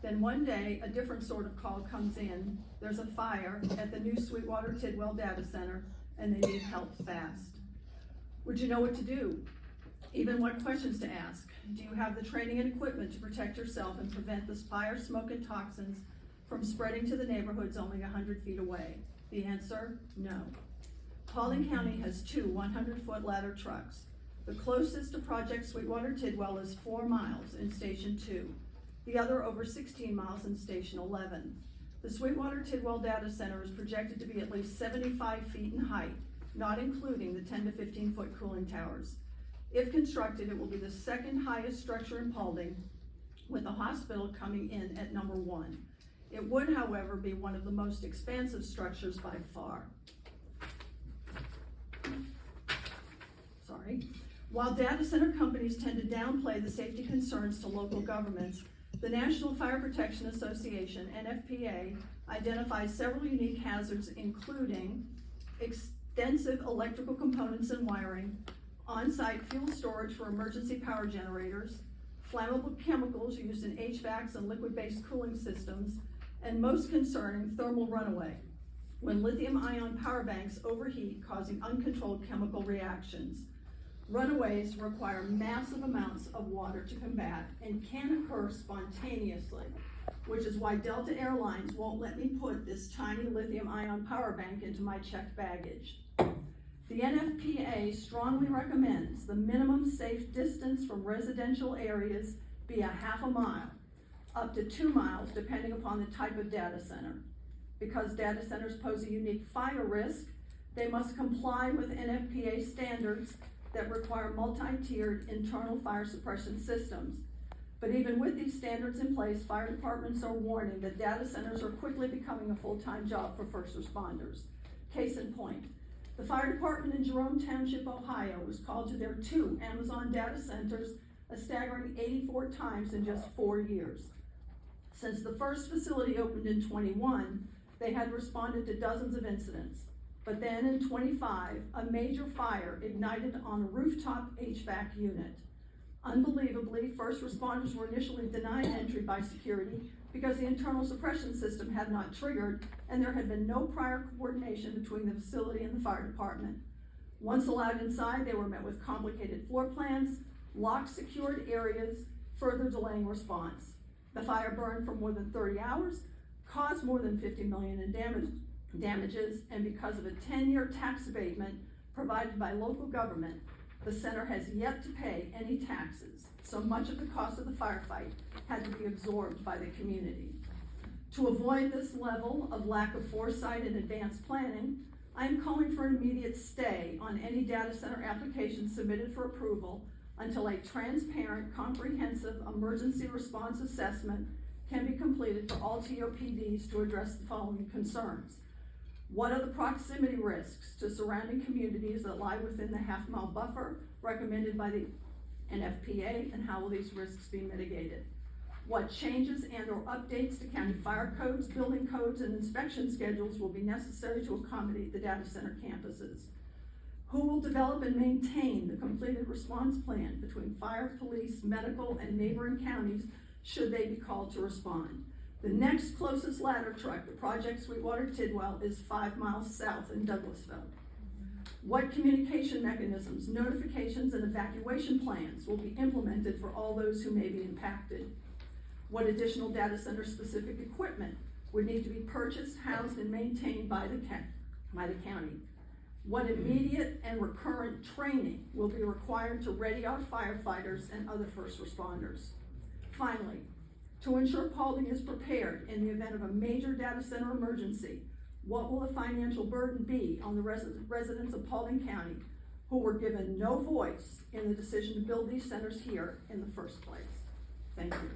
Then one day, a different sort of call comes in. There's a fire at the new Sweetwater Tidwell data center, and they need help fast. Would you know what to do? Even what questions to ask? Do you have the training and equipment to protect yourself and prevent this fire, smoke, and toxins from spreading to the neighborhoods only 100 feet away? The answer, no. Paulding County has two 100-foot ladder trucks. The closest to Project Sweetwater Tidwell is 4 miles in Station 2. The other over 16 miles in Station 11. The Sweetwater Tidwell data center is projected to be at least 75 feet in height, not including the 10 to 15 foot cooling towers. If constructed, it will be the second highest structure in Paulding, with the hospital coming in at number 1. It would, however, be one of the most expansive structures by far. While data center companies tend to downplay the safety concerns to local governments, the National Fire Protection Association, NFPA, identifies several unique hazards, including extensive electrical components and wiring, on-site fuel storage for emergency power generators, flammable chemicals used in HVACs and liquid-based cooling systems, and most concerning, thermal runaway, when lithium-ion power banks overheat, causing uncontrolled chemical reactions. Runaways require massive amounts of water to combat and can occur spontaneously, which is why Delta Airlines won't let me put this tiny lithium-ion power bank into my checked baggage. The NFPA strongly recommends the minimum safe distance from residential areas be 1/2 mile, up to 2 miles, depending upon the type of data center. Because data centers pose a unique fire risk, they must comply with NFPA standards that require multi-tiered internal fire suppression systems. But even with these standards in place, fire departments are warning that data centers are quickly becoming a full-time job for first responders. Case in point, the fire department in Jerome Township, Ohio was called to their 2 Amazon data centers a staggering 84 times in just 4 years. Since the first facility opened in 21, they had responded to dozens of incidents. But then in 25, a major fire ignited on a rooftop HVAC unit. Unbelievably, first responders were initially denied entry by security because the internal suppression system had not triggered and there had been no prior coordination between the facility and the fire department. Once allowed inside, they were met with complicated floor plans, locked secured areas, further delaying response. The fire burned for more than 30 hours, caused more than $50 million in damages, and because of a 10-year tax abatement provided by local government, the center has yet to pay any taxes, so much of the cost of the firefight had to be absorbed by the community. To avoid this level of lack of foresight and advanced planning, I am calling for an immediate stay on any data center application submitted for approval until a transparent, comprehensive emergency response assessment can be completed for all TOPDs to address the following concerns. What are the proximity risks to surrounding communities that lie within the 1/2 mile buffer recommended by the NFPA, and how will these risks be mitigated? What changes and or updates to county fire codes, building codes, and inspection schedules will be necessary to accommodate the data center campuses? Who will develop and maintain the completed response plan between fire, police, medical, and neighboring counties should they be called to respond? The next closest ladder truck to Project Sweetwater Tidwell is 5 miles south in Douglasville. What communication mechanisms, notifications, and evacuation plans will be implemented for all those who may be impacted? What additional data center specific equipment would need to be purchased, housed, and maintained by the county? What immediate and recurrent training will be required to ready our firefighters and other first responders? Finally, to ensure Paulding is prepared in the event of a major data center emergency, what will the financial burden be on the residents of Paulding County who were given no voice in the decision to build these centers here in the first place? Thank you.